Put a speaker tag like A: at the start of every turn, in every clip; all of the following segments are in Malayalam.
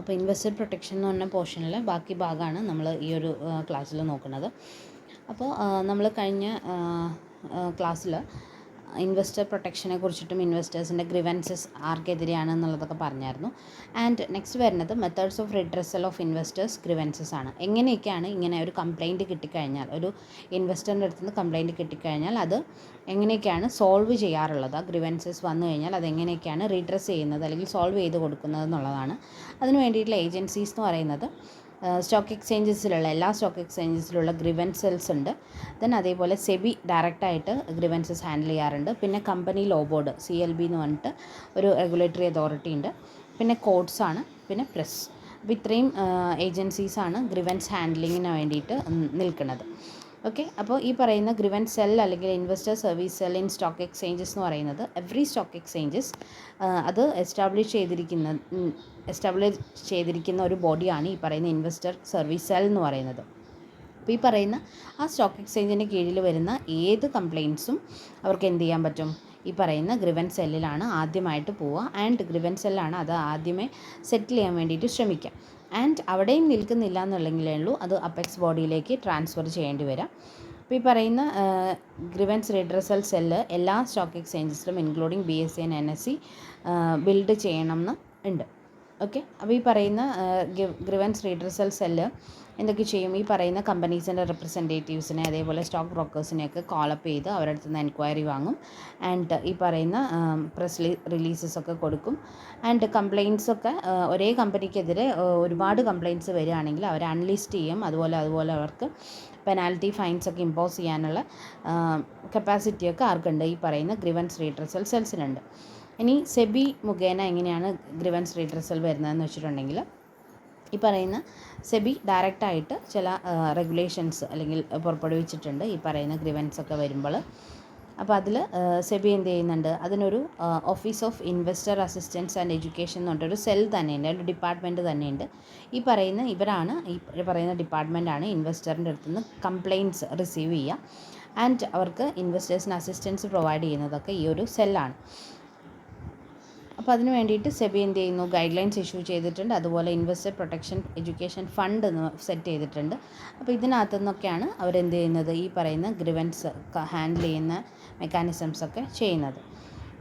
A: അപ്പോൾ ഇൻവെസ്റ്റർ പ്രൊട്ടക്ഷൻ എന്ന് പറഞ്ഞ പോർഷനിലെ ബാക്കി ഭാഗമാണ് നമ്മൾ ഈ ഒരു ക്ലാസ്സിൽ നോക്കുന്നത്. അപ്പോൾ നമ്മൾ കഴിഞ്ഞ ക്ലാസ്സിൽ ഇൻവെസ്റ്റർ പ്രൊട്ടക്ഷനെ കുറിച്ചിട്ടും ഇൻവെസ്റ്റേഴ്സിൻ്റെ ഗ്രിവൻസസ് ആർക്കെതിരെയാണ് എന്നുള്ളതൊക്കെ പറഞ്ഞായിരുന്നു. ആൻഡ് നെക്സ്റ്റ് വരുന്നത് methods of redressal of investors grievances ആണ്. എങ്ങനെയൊക്കെയാണ് ഇങ്ങനെ ഒരു കംപ്ലയിൻറ്റ് കിട്ടിക്കഴിഞ്ഞാൽ, ഒരു ഇൻവെസ്റ്ററിൻ്റെ അടുത്ത് നിന്ന് കംപ്ലയിൻറ്റ് കിട്ടിക്കഴിഞ്ഞാൽ അത് എങ്ങനെയൊക്കെയാണ് സോൾവ് ചെയ്യാറുള്ളത്, ആ ഗ്രിവൻസസ് വന്നു കഴിഞ്ഞാൽ അതെങ്ങനെയൊക്കെയാണ് റീഡ്രസ് ചെയ്യുന്നത് അല്ലെങ്കിൽ സോൾവ് ചെയ്ത് കൊടുക്കുന്നത് എന്നുള്ളതാണ്. അതിന് വേണ്ടിയിട്ടുള്ള ഏജൻസീസ് എന്ന് പറയുന്നത് സ്റ്റോക്ക് എക്സ്ചേഞ്ചസിലുള്ള എല്ലാ സ്റ്റോക്ക് എക്സ്ചേഞ്ചസിലുള്ള ഗ്രിവൻസ് സെൽസ് ഉണ്ട്. ദെൻ അതേപോലെ സെബി ഡയറക്റ്റായിട്ട് ഗ്രിവൻസസ് ഹാൻഡിൽ ചെയ്യാറുണ്ട്. പിന്നെ കമ്പനി ലോ ബോർഡ് CLB എന്ന് പറഞ്ഞിട്ട് ഒരു റെഗുലേറ്ററി അതോറിറ്റി ഉണ്ട്. പിന്നെ കോർട്സാണ്, പിന്നെ പ്രസ്. അപ്പോൾ ഇത്രയും ഏജൻസീസാണ് ഗ്രിവൻസ് ഹാൻഡ്ലിങ്ങിന് വേണ്ടിയിട്ട് നിൽക്കുന്നത്. ഓക്കെ, അപ്പോൾ ഈ പറയുന്ന ഗ്രിവൻസ് സെൽ അല്ലെങ്കിൽ investor service cell in stock exchanges എന്ന് പറയുന്നത് എവറി സ്റ്റോക്ക് എക്സ്ചേഞ്ചസ് അത് എസ്റ്റാബ്ലിഷ് ചെയ്തിരിക്കുന്ന ഒരു ബോഡിയാണ് ഈ പറയുന്ന ഇൻവെസ്റ്റർ സർവീസ് സെൽ എന്ന് പറയുന്നത്. അപ്പോൾ ഈ പറയുന്ന ആ സ്റ്റോക്ക് എക്സ്ചേഞ്ചിൻ്റെ കീഴിൽ വരുന്ന ഏത് കംപ്ലയിൻസും അവർക്ക് എന്ത് ചെയ്യാൻ പറ്റും, ഈ പറയുന്ന ഗ്രിവൻസ് സെല്ലിലാണ് ആദ്യമായിട്ട് പോവുക. ആൻഡ് ഗ്രിവൻസ് സെല്ലാണ് അത് ആദ്യമേ സെറ്റിൽ ചെയ്യാൻ വേണ്ടിയിട്ട് ശ്രമിക്കുക. ആൻഡ് അവിടെയും നിൽക്കുന്നില്ല എന്നുള്ളെങ്കിലേ ഉള്ളൂ അത് അപ്പെക്സ് ബോഡിയിലേക്ക് ട്രാൻസ്ഫർ ചെയ്യേണ്ടി വരാം. അപ്പോൾ ഈ പറയുന്ന ഗ്രിവൻസ് റിഡ്രസൽ സെല്ല് എല്ലാ സ്റ്റോക്ക് എക്സ്ചേഞ്ചസിലും including BSE and NSE build ചെയ്യണം എന്ന് ഉണ്ട്. ഓക്കെ, അപ്പോൾ ഈ പറയുന്ന ഗ്രിവൻസ് റിഡ്രസൽ സെല്ല് എന്തൊക്കെ ചെയ്യും, ഈ പറയുന്ന കമ്പനീസിൻ്റെ റെപ്രസെൻറ്റേറ്റീവ്സിനെ അതേപോലെ സ്റ്റോക്ക് ബ്രോക്കേഴ്സിനെയൊക്കെ കോളപ്പ് ചെയ്ത് അവരുടെ അടുത്ത് നിന്ന് എൻക്വയറി വാങ്ങും. ആൻഡ് ഈ പറയുന്ന പ്രസ് റിലീസസൊക്കെ കൊടുക്കും. ആൻഡ് കംപ്ലയിൻസൊക്കെ ഒരേ കമ്പനിക്കെതിരെ ഒരുപാട് കംപ്ലയിൻറ്റ്സ് വരികയാണെങ്കിൽ അവരെ അൺലിസ്റ്റ് ചെയ്യും. അതുപോലെ അവർക്ക് പെനാൽറ്റി ഫൈൻസൊക്കെ ഇമ്പോസ് ചെയ്യാനുള്ള കപ്പാസിറ്റിയൊക്കെ ആർക്കുണ്ട്, ഈ പറയുന്ന ഗ്രിവൻസ് റിഡ്രസൽ സെൽസിനുണ്ട്. ഇനി സെബി മുഖേന എങ്ങനെയാണ് ഗ്രിവൻസ് റിഡ്രസൽ വരുന്നതെന്ന് വെച്ചിട്ടുണ്ടെങ്കിൽ, ഈ പറയുന്ന സെബി ഡയറക്റ്റായിട്ട് ചില റെഗുലേഷൻസ് അല്ലെങ്കിൽ പുറപ്പെടുവിച്ചിട്ടുണ്ട് ഈ പറയുന്ന ഗ്രിവൻസ് ഒക്കെ വരുമ്പോൾ. അപ്പോൾ അതിൽ സെബി എന്ത് ചെയ്യുന്നുണ്ട്, അതിനൊരു office of investor assistance and education എന്ന് പറഞ്ഞിട്ടൊരു സെൽ തന്നെയുണ്ട്, ഒരു ഡിപ്പാർട്ട്മെൻറ്റ് തന്നെയുണ്ട്. ഈ പറയുന്ന ഡിപ്പാർട്ട്മെൻറ്റാണ് ഇൻവെസ്റ്ററിൻ്റെ അടുത്ത് നിന്ന് കംപ്ലയിൻറ്റ്സ് റിസീവ് ചെയ്യുക. ആൻഡ് അവർക്ക് ഇൻവെസ്റ്റേഴ്സിന് അസിസ്റ്റൻസ് പ്രൊവൈഡ് ചെയ്യുന്നതൊക്കെ ഈ ഒരു സെല്ലാണ്. അപ്പോൾ അതിന് വേണ്ടിയിട്ട് സെബി എന്ത് ചെയ്യുന്നു, ഗൈഡ് ലൈൻസ് ഇഷ്യൂ ചെയ്തിട്ടുണ്ട്. അതുപോലെ ഇൻവെസ്റ്റർ പ്രൊട്ടക്ഷൻ എഡ്യൂക്കേഷൻ ഫണ്ട് എന്ന് സെറ്റ് ചെയ്തിട്ടുണ്ട്. അപ്പോൾ ഇതിനകത്തു നിന്നൊക്കെയാണ് അവരെന്ത് ചെയ്യുന്നത്, ഈ പറയുന്ന ഗ്രിവൻസ് ഹാൻഡിൽ ചെയ്യുന്ന മെക്കാനിസംസൊക്കെ ചെയ്യുന്നത്.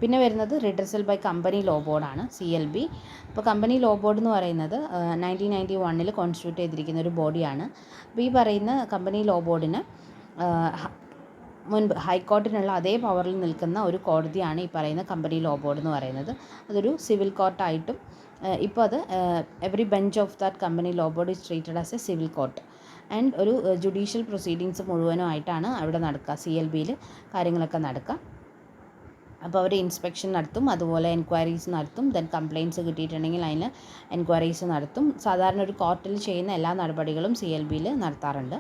A: പിന്നെ വരുന്നത് റിഡ്രസൽ ബൈ കമ്പനി ലോ ബോർഡാണ്, CLB. അപ്പോൾ കമ്പനി ലോ ബോർഡ് എന്ന് പറയുന്നത് 1991 കോൺസ്റ്റിറ്റ്യൂട്ട് ചെയ്തിരിക്കുന്ന ഒരു ബോഡിയാണ്. അപ്പോൾ ഈ പറയുന്ന കമ്പനി ലോ ബോർഡിന് മുൻപ് ഹൈക്കോർട്ടിനുള്ള അതേ പവറിൽ നിൽക്കുന്ന ഒരു കോടതിയാണ് ഈ പറയുന്ന കമ്പനി ലോ ബോർഡ് എന്ന് പറയുന്നത്. അതൊരു സിവിൽ കോർട്ടായിട്ടും ഇപ്പോൾ അത് every bench of that company law board is treated as A civil court. And ഒരു ജുഡീഷ്യൽ പ്രൊസീഡിങ്സ് മുഴുവനുമായിട്ടാണ് അവിടെ നടക്കുക, CLBയിൽ കാര്യങ്ങളൊക്കെ നടക്കുക. അപ്പോൾ അവർ ഇൻസ്പെക്ഷൻ നടത്തും, അതുപോലെ എൻക്വയറീസ് നടത്തും. ദെൻ കംപ്ലയിൻറ്റ്സ് കിട്ടിയിട്ടുണ്ടെങ്കിൽ അതിന് എൻക്വയറീസ് നടത്തും. സാധാരണ ഒരു കോർട്ടിൽ ചെയ്യുന്ന എല്ലാ നടപടികളും CLBയിൽ നടത്താറുണ്ട്.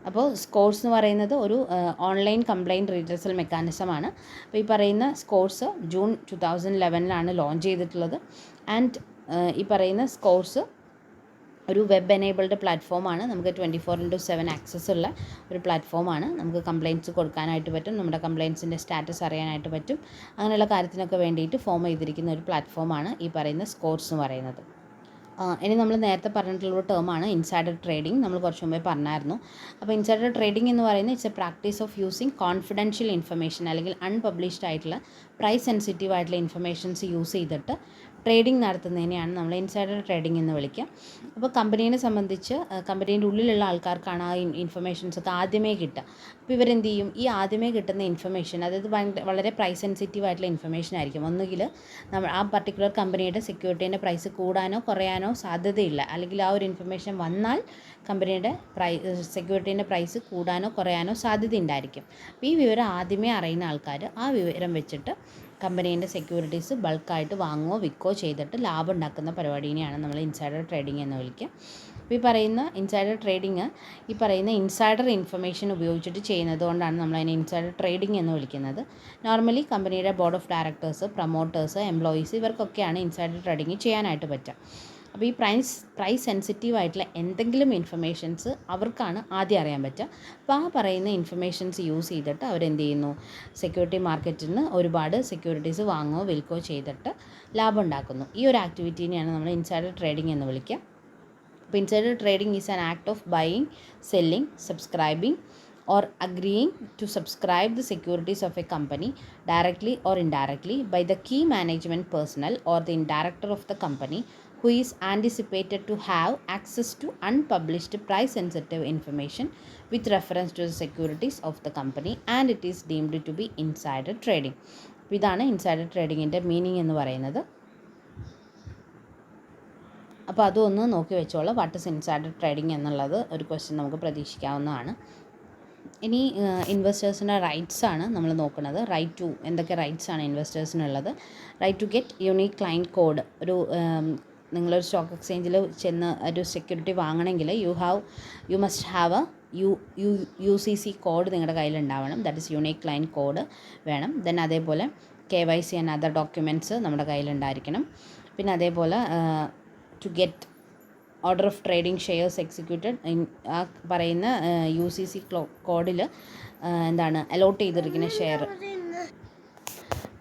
A: അപ്പോൾ സ്കോർസ് എന്ന് പറയുന്നത് ഒരു ഓൺലൈൻ കംപ്ലയിൻറ്റ് റിഡ്രസൽ മെക്കാനിസമാണ്. അപ്പോൾ ഈ പറയുന്ന സ്കോർസ് ജൂൺ 2011 ലോഞ്ച് ചെയ്തിട്ടുള്ളത്. ആൻഡ് ഈ പറയുന്ന സ്കോർസ് ഒരു വെബ് എനേബിൾഡ് പ്ലാറ്റ്ഫോമാണ്. നമുക്ക് 24/7 ആക്സസ് ഉള്ള ഒരു പ്ലാറ്റ്ഫോമാണ്. നമുക്ക് കംപ്ലയിൻറ്റ്സ് കൊടുക്കാനായിട്ട് പറ്റും, നമ്മുടെ കംപ്ലയിൻറ്റ്സിൻ്റെ സ്റ്റാറ്റസ് അറിയാനായിട്ട് പറ്റും. അങ്ങനെയുള്ള കാര്യത്തിനൊക്കെ വേണ്ടിയിട്ട് ഫോം ചെയ്തിരിക്കുന്ന ഒരു പ്ലാറ്റ്ഫോമാണ് ഈ പറയുന്ന സ്കോർസ് എന്ന് പറയുന്നത്. ഇനി നമ്മൾ നേരത്തെ പറഞ്ഞിട്ടുള്ളൊരു ടേമാണ് ഇൻസൈഡർ ട്രേഡിംഗ്. നമ്മൾ കുറച്ച് മുമ്പേ പറഞ്ഞായിരുന്നു. അപ്പോൾ ഇൻസൈഡർ ട്രേഡിംഗ് എന്ന് പറയുന്നത് it's A practice of using confidential information അല്ലെങ്കിൽ അൺപബ്ലിഷ്ഡ് ആയിട്ടുള്ള പ്രൈസ് സെൻസിറ്റീവ് ആയിട്ടുള്ള ഇൻഫർമേഷൻസ് യൂസ് ചെയ്തിട്ട് ട്രേഡിംഗ് നടത്തുന്നതിനെയാണ് നമ്മൾ ഇൻസൈഡർ ട്രേഡിംഗ് എന്ന് വിളിക്കുക. അപ്പോൾ കമ്പനീനെ സംബന്ധിച്ച് കമ്പനീൻ്റെ ഉള്ളിലുള്ള ആൾക്കാർക്കാണ് ആ ഇൻഫർമേഷൻസൊക്കെ ആദ്യമേ കിട്ടുക. അപ്പോൾ ഇവരെന്ത് ചെയ്യും, ഈ ആദ്യമേ കിട്ടുന്ന ഇൻഫർമേഷൻ, അതായത് വളരെ പ്രൈസ് സെൻസിറ്റീവ് ആയിട്ടുള്ള ഇൻഫർമേഷൻ ആയിരിക്കും. ഒന്നുകിൽ ആ പർട്ടിക്കുലർ കമ്പനിയുടെ സെക്യൂരിറ്റീൻ്റെ പ്രൈസ് കൂടാനോ കുറയാനോ സാധ്യതയില്ല, അല്ലെങ്കിൽ ആ ഒരു ഇൻഫർമേഷൻ വന്നാൽ കമ്പനിയുടെ സെക്യൂരിറ്റീൻ്റെ പ്രൈസ് കൂടാനോ കുറയാനോ സാധ്യത ഉണ്ടായിരിക്കും. അപ്പോൾ ഈ വിവരം ആദ്യമേ അറിയുന്ന ആൾക്കാർ ആ വിവരം വെച്ചിട്ട് കമ്പനീൻ്റെ സെക്യൂരിറ്റീസ് ബൾക്കായിട്ട് വാങ്ങുകയോ വിൽക്കുകയോ ചെയ്തിട്ട് ലാഭം ഉണ്ടാക്കുന്ന പരിപാടിനെയാണ് നമ്മൾ ഇൻസൈഡർ ട്രേഡിംഗ് എന്ന് വിളിക്കുക. അപ്പോൾ ഈ പറയുന്ന ഇൻസൈഡർ ട്രേഡിങ് ഈ പറയുന്ന ഇൻസൈഡർ ഇൻഫർമേഷൻ ഉപയോഗിച്ചിട്ട് ചെയ്യുന്നത് കൊണ്ടാണ് നമ്മളതിനെ ഇൻസൈഡർ ട്രേഡിംഗ് എന്ന് വിളിക്കുന്നത്. നോർമലി കമ്പനിയുടെ board of directors, promoters, employees ഇവർക്കൊക്കെയാണ് ഇൻസൈഡർ ട്രേഡിങ് ചെയ്യാനായിട്ട് പറ്റുക. അപ്പോൾ ഈ പ്രൈസ് സെൻസിറ്റീവ് ആയിട്ടുള്ള എന്തെങ്കിലും ഇൻഫർമേഷൻസ് അവർക്കാണ് ആദ്യം അറിയാൻ പറ്റുക. അപ്പോൾ ആ പറയുന്ന ഇൻഫർമേഷൻസ് യൂസ് ചെയ്തിട്ട് അവരെന്ത് ചെയ്യുന്നു, സെക്യൂരിറ്റി മാർക്കറ്റിൽ നിന്ന് ഒരുപാട് സെക്യൂരിറ്റീസ് വാങ്ങുകയോ വിൽക്കുകയോ ചെയ്തിട്ട് ലാഭം ഉണ്ടാക്കുന്നു. ഈ ഒരു ആക്ടിവിറ്റീനെയാണ് നമ്മൾ ഇൻസൈഡർ ട്രേഡിംഗ് എന്ന് വിളിക്കുക. അപ്പോൾ insider trading is an act of buying, selling, subscribing or agreeing to subscribe the securities of a company directly or indirectly by the key management personnel or the director of the company who is anticipated to have access to unpublished price sensitive information with reference to the securities of the company and it is deemed to be insider trading. ഇതാണ് ഇൻസൈഡർ ട്രേഡിങ്ങിൻ്റെ മീനിങ് എന്ന് പറയുന്നത്. അപ്പോൾ അതൊന്ന് നോക്കി വെച്ചോളൂ. വാട്ട് ഇസ് ഇൻസൈഡർ ട്രേഡിംഗ് എന്നുള്ളത് ഒരു ക്വസ്റ്റ്യൻ നമുക്ക് പ്രതീക്ഷിക്കാവുന്നതാണ്. ഇനി ഇൻവെസ്റ്റേഴ്സിൻ്റെ റൈറ്റ്സ് ആണ് നമ്മൾ നോക്കുന്നത്. റൈറ്റ് ടു, എന്തൊക്കെ റൈറ്റ്സ് ആണ് ഇൻവെസ്റ്റേഴ്സിനുള്ളത്? Right to get unique client code. നിങ്ങളൊരു സ്റ്റോക്ക് എക്സ്ചേഞ്ചിൽ ചെന്ന് ഒരു സെക്യൂരിറ്റി വാങ്ങണമെങ്കിൽ you must have UCC code നിങ്ങളുടെ കയ്യിലുണ്ടാവണം. That is unique client code വേണം. ദെൻ അതേപോലെ KYC ആൻഡ് അതർ ഡോക്യുമെൻറ്റ്സ് നമ്മുടെ കയ്യിലുണ്ടായിരിക്കണം. പിന്നെ അതേപോലെ to get order of trading shares executed ആ പറയുന്ന UCC കോഡിൽ എന്താണ് അലോട്ട് ചെയ്തിരിക്കുന്ന share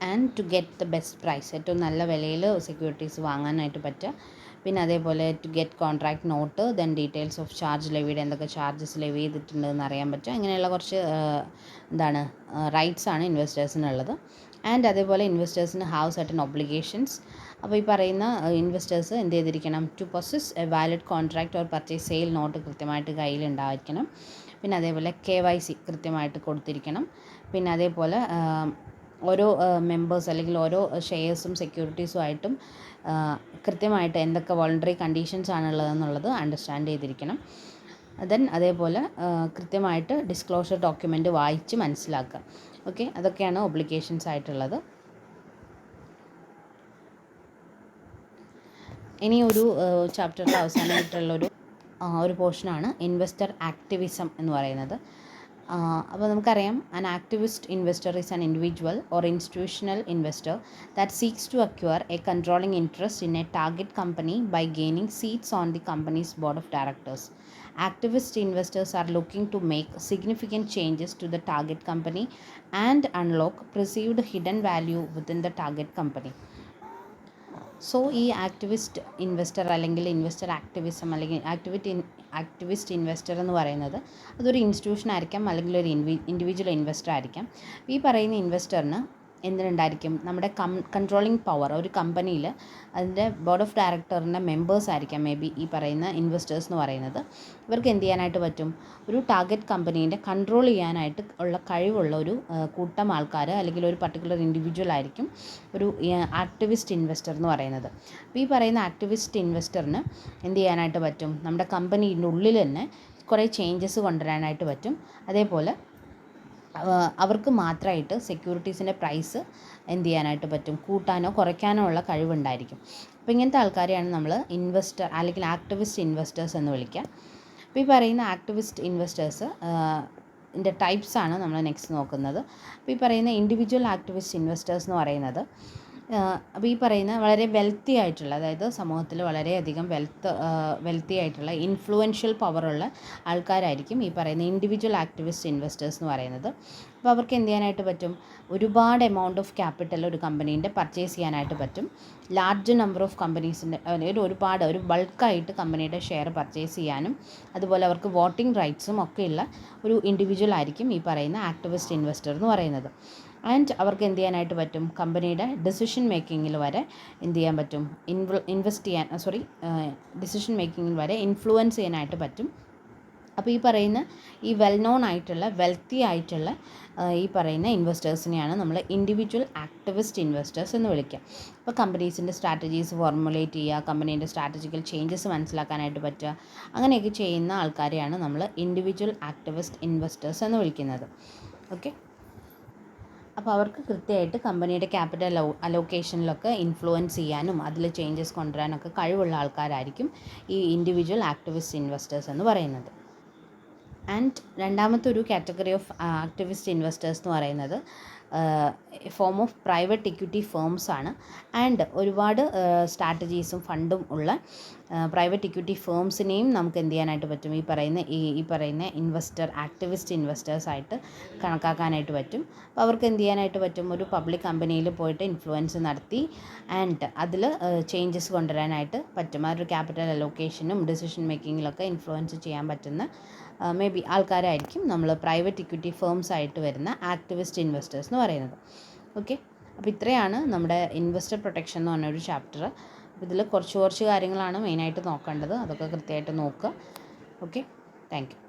A: and to get the best price, ഏറ്റവും നല്ല വിലയിൽ സെക്യൂരിറ്റീസ് വാങ്ങാനായിട്ട് പറ്റുക. പിന്നെ അതേപോലെ to get contract note, then details of charge ലെവിയുടെ എന്തൊക്കെ ചാർജസ് ലെവി ചെയ്തിട്ടുണ്ടെന്ന് അറിയാൻ പറ്റുക. ഇങ്ങനെയുള്ള കുറച്ച് റൈറ്റ്സ് ആണ് ഇൻവെസ്റ്റേഴ്സിനുള്ളത്. ആൻഡ് അതേപോലെ ഇൻവെസ്റ്റേഴ്സിന് ഹാവ് സർട്ടൻ ഒബ്ലിഗേഷൻസ്. അപ്പോൾ ഈ പറയുന്ന ഇൻവെസ്റ്റേഴ്സ് എന്ത് ചെയ്തിരിക്കണം? To possess a valid contract or purchase sale note കൃത്യമായിട്ട് കയ്യിലുണ്ടായിരിക്കണം. പിന്നെ അതേപോലെ KYC കൃത്യമായിട്ട് കൊടുത്തിരിക്കണം. പിന്നെ അതേപോലെ ഓരോ മെമ്പേഴ്സ് അല്ലെങ്കിൽ ഓരോ ഷെയർസും സെക്യൂരിറ്റീസുമായിട്ടും കൃത്യമായിട്ട് എന്തൊക്കെ വോളണ്ടറി കണ്ടീഷൻസ് ആണുള്ളതെന്നുള്ളത് അണ്ടർസ്റ്റാൻഡ് ചെയ്തിരിക്കണം. ദെൻ അതേപോലെ കൃത്യമായിട്ട് ഡിസ്ക്ലോഷർ ഡോക്യുമെൻറ്റ് വായിച്ച് മനസ്സിലാക്കുക. ഓക്കെ, അതൊക്കെയാണ് ഒബ്ലിഗേഷൻസ് ആയിട്ടുള്ളത്. ഇനി ഒരു ചാപ്റ്ററിൽ അവസാനമായിട്ടുള്ളൊരു പോർഷനാണ് ഇൻവെസ്റ്റർ ആക്ടിവിസം എന്ന് പറയുന്നത്. അപ്പോൾ നമുക്കറിയാം, an activist investor is an individual or institutional investor that seeks to acquire a controlling interest in a target company by gaining seats on the company's board of directors. Activist investors are looking to make significant changes to the target company and unlock perceived hidden value within the target company. So ഈ ആക്ടിവിസ്റ്റ് ഇൻവെസ്റ്റർ അല്ലെങ്കിൽ ഇൻവെസ്റ്റർ ആക്ടിവിസം അല്ലെങ്കിൽ ആക്ടിവിസ്റ്റ് ഇൻവെസ്റ്റർ എന്ന് പറയുന്നത് അതൊരു ഇൻസ്റ്റിറ്റ്യൂഷൻ ആയിരിക്കാം അല്ലെങ്കിൽ ഒരു ഇൻഡിവിജ്വൽ ഇൻവെസ്റ്റർ ആയിരിക്കാം. ഈ പറയുന്ന ഇൻവെസ്റ്ററിന് എന്തിനുണ്ടായിരിക്കും? നമ്മുടെ കൺട്രോളിങ് പവർ ഒരു കമ്പനിയിൽ അതിൻ്റെ ബോർഡ് ഓഫ് ഡയറക്ടറിൻ്റെ മെമ്പേഴ്സ് ആയിരിക്കാം മേ ബി ഈ പറയുന്ന ഇൻവെസ്റ്റേഴ്സ് എന്ന് പറയുന്നത്. ഇവർക്ക് എന്ത് ചെയ്യാനായിട്ട് പറ്റും? ഒരു ടാർഗറ്റ് കമ്പനീൻ്റെ കൺട്രോൾ ചെയ്യാനായിട്ട് ഉള്ള കഴിവുള്ള ഒരു കൂട്ടം ആൾക്കാർ അല്ലെങ്കിൽ ഒരു പർട്ടിക്കുലർ ഇൻഡിവിജ്വൽ ആയിരിക്കും ഒരു ആക്ടിവിസ്റ്റ് ഇൻവെസ്റ്റർ എന്ന് പറയുന്നത്. അപ്പോൾ ഈ പറയുന്ന ആക്ടിവിസ്റ്റ് ഇൻവെസ്റ്ററിന് എന്ത് ചെയ്യാനായിട്ട് പറ്റും? നമ്മുടെ കമ്പനീൻ്റെ ഉള്ളിൽ തന്നെ കുറേ ചേഞ്ചസ് കൊണ്ടുവരാനായിട്ട് പറ്റും. അതേപോലെ അവർക്ക് മാത്രമായിട്ട് സെക്യൂരിറ്റീസിൻ്റെ പ്രൈസ് എന്ത് ചെയ്യാനായിട്ട് പറ്റും? കൂട്ടാനോ കുറയ്ക്കാനോ ഉള്ള കഴിവുണ്ടായിരിക്കും. അപ്പോൾ ഇങ്ങനത്തെ ആൾക്കാരെയാണ് നമ്മൾ ഇൻവെസ്റ്റർ അല്ലെങ്കിൽ ആക്ടിവിസ്റ്റ് ഇൻവെസ്റ്റേഴ്സ് എന്ന് വിളിക്കുക. അപ്പോൾ ഈ പറയുന്ന ആക്ടിവിസ്റ്റ് ഇൻവെസ്റ്റേഴ്സ് ൻ്റെ ടൈപ്സാണ് നമ്മൾ നെക്സ്റ്റ് നോക്കുന്നത്. അപ്പോൾ ഈ പറയുന്ന ഇൻഡിവിജ്വൽ ആക്ടിവിസ്റ്റ് ഇൻവെസ്റ്റേഴ്സ് എന്ന് പറയുന്നത് അപ്പോൾ ഈ പറയുന്ന വളരെ വെൽത്തി ആയിട്ടുള്ള, അതായത് സമൂഹത്തിൽ വളരെയധികം വെൽത്തി ആയിട്ടുള്ള ഇൻഫ്ലുവൻഷ്യൽ പവറുള്ള ആൾക്കാരായിരിക്കും ഈ പറയുന്ന ഇൻഡിവിജ്വൽ ആക്ടിവിസ്റ്റ് ഇൻവെസ്റ്റേഴ്സ് എന്ന് പറയുന്നത്. അപ്പോൾ അവർക്ക് എന്ത് ചെയ്യാനായിട്ട് പറ്റും? ഒരുപാട് എമൗണ്ട് ഓഫ് ക്യാപിറ്റൽ ഒരു കമ്പനീൻ്റെ പർച്ചേസ് ചെയ്യാനായിട്ട് പറ്റും. ലാർജ് നമ്പർ ഓഫ് കമ്പനീസിൻ്റെ ഒരു ബൾക്കായിട്ട് കമ്പനിയുടെ ഷെയർ പർച്ചേസ് ചെയ്യാനും അതുപോലെ അവർക്ക് വോട്ടിംഗ് റൈറ്റ്സും ഒക്കെയുള്ള ഒരു ഇൻഡിവിജ്വൽ ആയിരിക്കും ഈ പറയുന്ന ആക്ടിവിസ്റ്റ് ഇൻവെസ്റ്റർ എന്ന് പറയുന്നത്. ആൻഡ് അവർക്ക് എന്ത് ചെയ്യാനായിട്ട് പറ്റും? കമ്പനിയുടെ ഡിസിഷൻ മേക്കിങ്ങിൽ വരെ എന്ത് ചെയ്യാൻ പറ്റും? ഡിസിഷൻ മേക്കിങ്ങിൽ വരെ ഇൻഫ്ലുവൻസ് ചെയ്യാനായിട്ട് പറ്റും. അപ്പോൾ ഈ പറയുന്ന ഈ വെൽ നോൺ ആയിട്ടുള്ള വെൽത്തി ആയിട്ടുള്ള ഈ പറയുന്ന ഇൻവെസ്റ്റേഴ്സിനെയാണ് നമ്മൾ ഇൻഡിവിജ്വൽ ആക്ടിവിസ്റ്റ് ഇൻവെസ്റ്റേഴ്സ് എന്ന് വിളിക്കുക. അപ്പോൾ കമ്പനീസിൻ്റെ സ്ട്രാറ്റജീസ് ഫോർമുലേറ്റ് ചെയ്യുക, കമ്പനീൻ്റെ സ്ട്രാറ്റജിക്കൽ ചേഞ്ചസ് മനസ്സിലാക്കാനായിട്ട് പറ്റുക, അങ്ങനെയൊക്കെ ചെയ്യുന്ന ആൾക്കാരെയാണ് നമ്മൾ ഇൻഡിവിജ്വൽ ആക്ടിവിസ്റ്റ് ഇൻവെസ്റ്റേഴ്സ് എന്ന് വിളിക്കുന്നത്. ഓക്കെ, അപ്പോൾ അവർക്ക് കൃത്യമായിട്ട് കമ്പനിയുടെ ക്യാപിറ്റൽ അലോക്കേഷനിലൊക്കെ ഇൻഫ്ലുവൻസ് ചെയ്യാനും അതിൽ ചേഞ്ചസ് കൊണ്ടുവരാനൊക്കെ കഴിവുള്ള ആൾക്കാരായിരിക്കും ഈ ഇൻഡിവിജ്വൽ ആക്ടിവിസ്റ്റ് ഇൻവെസ്റ്റേഴ്സ് എന്ന് പറയുന്നത്. ആൻഡ് രണ്ടാമത്തെ ഒരു കാറ്റഗറി ഓഫ് ആക്ടിവിസ്റ്റ് ഇൻവെസ്റ്റേഴ്സ് എന്ന് പറയുന്നത് form of private equity firms ആണ്. ആൻഡ് ഒരുപാട് സ്ട്രാറ്റജീസും ഫണ്ടും ഉള്ള പ്രൈവറ്റ് ഇക്വിറ്റി ഫേംസിനെയും നമുക്ക് എന്ത് ചെയ്യാനായിട്ട് പറ്റും, ഈ പറയുന്ന ആക്ടിവിസ്റ്റ് ഇൻവെസ്റ്റേഴ്സായിട്ട് കണക്കാക്കാനായിട്ട് പറ്റും. അപ്പോൾ അവർക്ക് എന്ത് ചെയ്യാനായിട്ട് പറ്റും, ഒരു പബ്ലിക് കമ്പനിയിൽ പോയിട്ട് ഇൻഫ്ലുവൻസ് നടത്തി ആൻഡ് അതിൽ ചേഞ്ചസ് കൊണ്ടുവരാനായിട്ട് പറ്റും. ആ ഒരു ക്യാപിറ്റൽ അലോക്കേഷനും ഡിസിഷൻ മേക്കിങ്ങിലൊക്കെ ഇൻഫ്ലുവൻസ് ചെയ്യാൻ പറ്റുന്ന മേ ബി ആൾക്കാരായിരിക്കും നമ്മൾ പ്രൈവറ്റ് ഇക്വിറ്റി ഫേംസ് ആയിട്ട് വരുന്ന ആക്ടിവിസ്റ്റ് ഇൻവെസ്റ്റേഴ്സ് എന്ന് പറയുന്നത്. ഓക്കെ, അപ്പോൾ ഇത്രയാണ് നമ്മുടെ ഇൻവെസ്റ്റർ പ്രൊട്ടക്ഷൻ എന്ന് പറഞ്ഞൊരു ചാപ്റ്റർ. അപ്പോൾ ഇതിൽ കുറച്ച് കാര്യങ്ങളാണ് മെയിനായിട്ട് നോക്കേണ്ടത്. അതൊക്കെ കൃത്യമായിട്ട് നോക്കുക. Okay, thank you.